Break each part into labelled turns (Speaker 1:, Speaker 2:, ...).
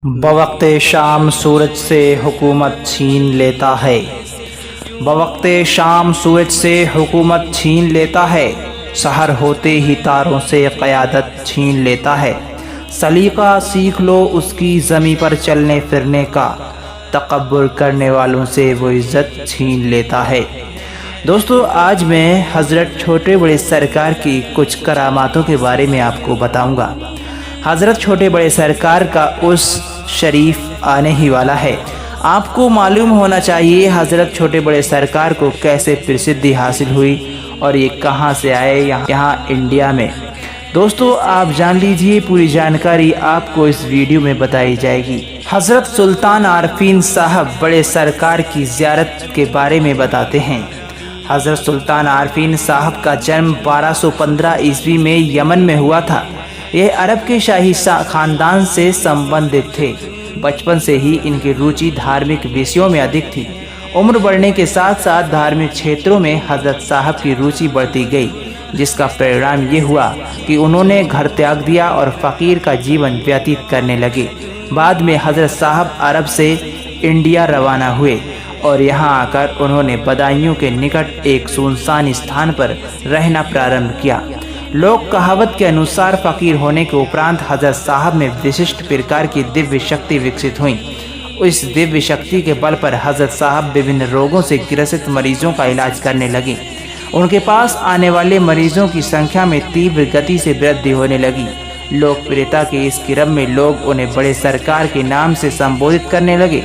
Speaker 1: बवक्ते शाम सूरज से हुकूमत छीन लेता है। बवक्ते शाम सूरज से हुकूमत छीन लेता है। सहर होते ही तारों से क़यादत छीन लेता है। सलीक़ा सीख लो उसकी ज़मीं पर चलने फिरने का, तकब्बुर करने वालों से वो इज़्ज़त छीन लेता है। दोस्तों, आज मैं हज़रत छोटे बड़े सरकार की कुछ करामातों के बारे में आपको बताऊंगा। हज़रत छोटे बड़े सरकार का उस शरीफ आने ही वाला है। आपको मालूम होना चाहिए हज़रत छोटे बड़े सरकार को कैसे प्रसिद्धि हासिल हुई और ये कहाँ से आए यहाँ इंडिया में। दोस्तों, आप जान लीजिए, पूरी जानकारी आपको इस वीडियो में बताई जाएगी। हज़रत सुल्तान आरफीन साहब बड़े सरकार की ज़ियारत के बारे में बताते हैं। हज़रत सुल्तान आरफीन साहब का जन्म 1215 ईस्वी में यमन में हुआ था। यह अरब के शाही ख़ानदान से संबंधित थे। बचपन से ही इनकी रुचि धार्मिक विषयों में अधिक थी। उम्र बढ़ने के साथ साथ धार्मिक क्षेत्रों में हज़रत साहब की रुचि बढ़ती गई, जिसका परिणाम ये हुआ कि उन्होंने घर त्याग दिया और फ़कीर का जीवन व्यतीत करने लगे। बाद में हज़रत साहब अरब से इंडिया रवाना हुए और यहाँ आकर उन्होंने बदायूं के निकट एक सुनसान स्थान पर रहना प्रारंभ किया। लोक कहावत के अनुसार फ़कीर होने के उपरांत हज़रत साहब में विशिष्ट प्रकार की दिव्य शक्ति विकसित हुई। इस दिव्य शक्ति के बल पर हज़रत साहब विभिन्न रोगों से ग्रसित मरीजों का इलाज करने लगे। उनके पास आने वाले मरीजों की संख्या में तीव्र गति से वृद्धि होने लगी। लोकप्रियता के इस क्रम में लोग उन्हें बड़े सरकार के नाम से संबोधित करने लगे।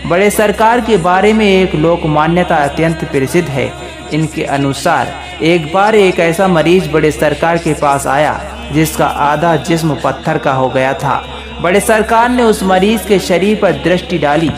Speaker 1: बड़े सरकार के बारे में एक लोक मान्यता अत्यंत प्रसिद्ध है। इनके अनुसार एक बार एक ऐसा मरीज बड़े सरकार के पास आया जिसका आधा जिस्म पत्थर का हो गया था। बड़े सरकार ने उस मरीज के शरीर पर दृष्टि डाली।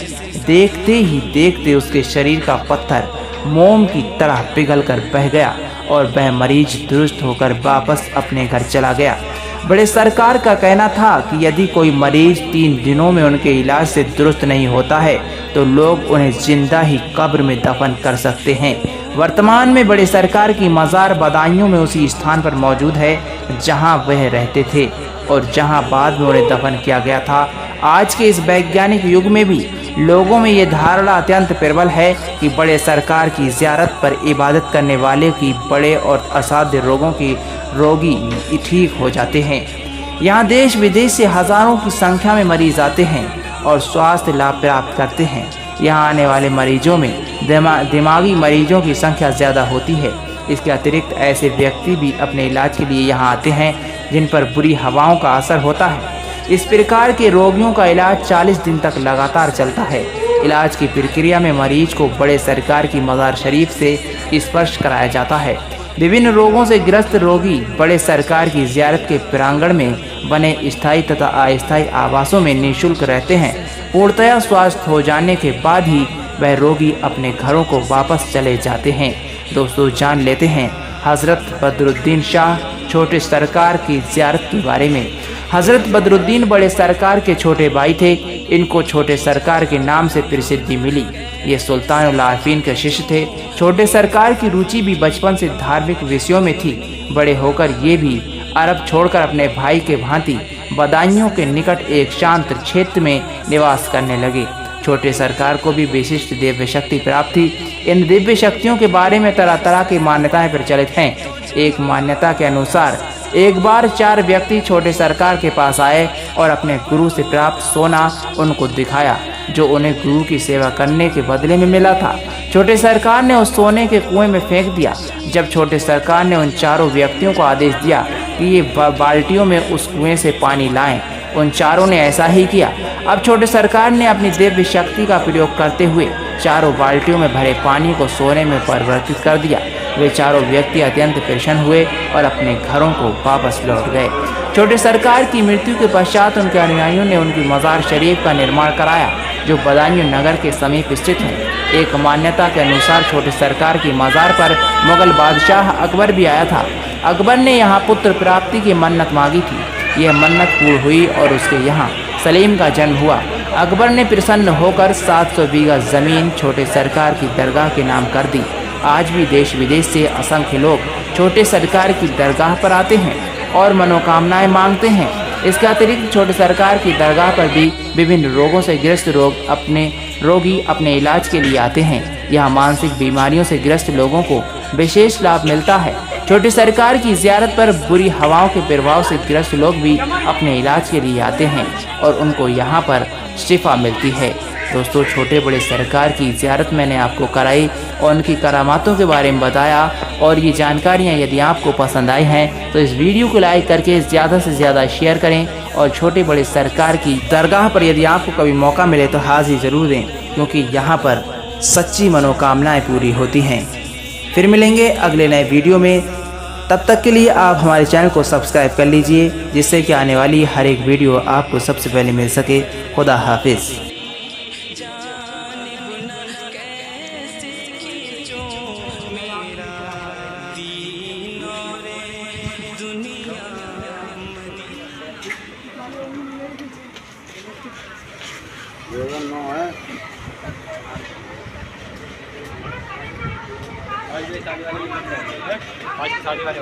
Speaker 1: देखते ही देखते उसके शरीर का पत्थर मोम की तरह पिघलकर बह गया और वह मरीज दुरुस्त होकर वापस अपने घर चला गया। बड़े सरकार का कहना था कि यदि कोई मरीज 3 दिनों में उनके इलाज से दुरुस्त नहीं होता है तो लोग उन्हें जिंदा ही कब्र में दफन कर सकते हैं। वर्तमान में बड़े सरकार की मज़ार बदायूं में उसी स्थान पर मौजूद है जहां वह रहते थे और जहां बाद में उन्हें दफन किया गया था। आज के इस वैज्ञानिक युग में भी लोगों में ये धारणा अत्यंत प्रबल है कि बड़े सरकार की ज़ियारत पर इबादत करने वाले की बड़े और असाध्य रोगों की रोगी ठीक हो जाते हैं। यहाँ देश विदेश से हज़ारों की संख्या में मरीज आते हैं और स्वास्थ्य लाभ प्राप्त करते हैं। यहाँ आने वाले मरीजों में दिमागी मरीजों की संख्या ज़्यादा होती है। इसके अतिरिक्त ऐसे व्यक्ति भी अपने इलाज के लिए यहाँ आते हैं जिन पर बुरी हवाओं का असर होता है। इस प्रकार के रोगियों का इलाज 40 दिन तक लगातार चलता है। इलाज की प्रक्रिया में मरीज को बड़े सरकार की मज़ार शरीफ से स्पर्श कराया जाता है। विभिन्न रोगों से ग्रस्त रोगी बड़े सरकार की ज़ियारत के प्रांगण में बने स्थायी तथा अस्थायी आवासों में निःशुल्क रहते हैं। पूर्णतया स्वस्थ हो जाने के बाद ही वह रोगी अपने घरों को वापस चले जाते हैं। दोस्तों, जान लेते हैं हज़रत बदरुद्दीन शाह छोटे सरकार की ज़ियारत के बारे में। हज़रत बदरुद्दीन बड़े सरकार के छोटे भाई थे। इनको छोटे सरकार के नाम से प्रसिद्धि मिली। ये सुल्तान आरफीन के शिष्य थे। छोटे सरकार की रुचि भी बचपन से धार्मिक विषयों में थी। बड़े होकर ये भी अरब छोड़कर अपने भाई के भांति बदायूं के निकट एक शांत क्षेत्र में निवास करने लगे। छोटे सरकार को भी विशिष्ट दिव्य शक्ति प्राप्त थी। इन दिव्य शक्तियों के बारे में तरह तरह की मान्यताएं प्रचलित हैं। एक मान्यता के अनुसार एक बार 4 व्यक्ति छोटे सरकार के पास आए और अपने गुरु से प्राप्त सोना उनको दिखाया, जो उन्हें गुरु की सेवा करने के बदले में मिला था। छोटे सरकार ने उस सोने के कुएं में फेंक दिया। जब छोटे सरकार ने उन 4 व्यक्तियों को आदेश दिया कि ये बाल्टियों में उस कुएं से पानी लाएं, उन 4 ने ऐसा ही किया। अब छोटे सरकार ने अपनी दिव्य शक्ति का प्रयोग करते हुए 4 बाल्टियों में भरे पानी को सोने में परिवर्तित कर दिया। वे 4 व्यक्ति अत्यंत प्रसन्न हुए और अपने घरों को वापस लौट गए। छोटे सरकार की मृत्यु के पश्चात उनके अनुयायियों ने उनकी मज़ार शरीफ का निर्माण कराया, जो बदायूं नगर के समीप स्थित है। एक मान्यता के अनुसार छोटे सरकार की मज़ार पर मुग़ल बादशाह अकबर भी आया था। अकबर ने यहाँ पुत्र प्राप्ति की मन्नत मांगी थी। यह मन्नत पूर्ण हुई और उसके यहाँ सलीम का जन्म हुआ। अकबर ने प्रसन्न होकर 700 बीघा ज़मीन छोटे सरकार की दरगाह के नाम कर दी। आज भी देश विदेश से असंख्य लोग छोटे सरकार की दरगाह पर आते हैं और मनोकामनाएं मांगते हैं।
Speaker 2: इसके अतिरिक्त छोटे सरकार की दरगाह पर भी विभिन्न रोगों से ग्रस्त रोगी अपने इलाज के लिए आते हैं। यहाँ मानसिक बीमारियों से ग्रस्त लोगों को विशेष लाभ मिलता है। छोटी सरकार की ज़ियारत पर बुरी हवाओं के प्रभाव से ग्रस्त लोग भी अपने इलाज के लिए आते हैं और उनको यहाँ पर शिफा मिलती है। दोस्तों, छोटे बड़े सरकार की ज़ियारत मैंने आपको कराई और उनकी करामातों के बारे में बताया, और ये जानकारियाँ यदि आपको पसंद आई हैं तो इस वीडियो को लाइक करके ज़्यादा से ज़्यादा शेयर करें, और छोटे बड़े सरकार की दरगाह पर यदि आपको कभी मौका मिले तो हाज़िरी ज़रूर दें, क्योंकि यहाँ पर सच्ची मनोकामनाएँ पूरी होती हैं। फिर मिलेंगे अगले नए वीडियो में, तब तक के लिए आप हमारे चैनल को सब्सक्राइब कर लीजिए, जिससे कि आने वाली हर एक वीडियो आपको सबसे पहले मिल सके। खुदा हाफिज़।
Speaker 3: आज शादी वाले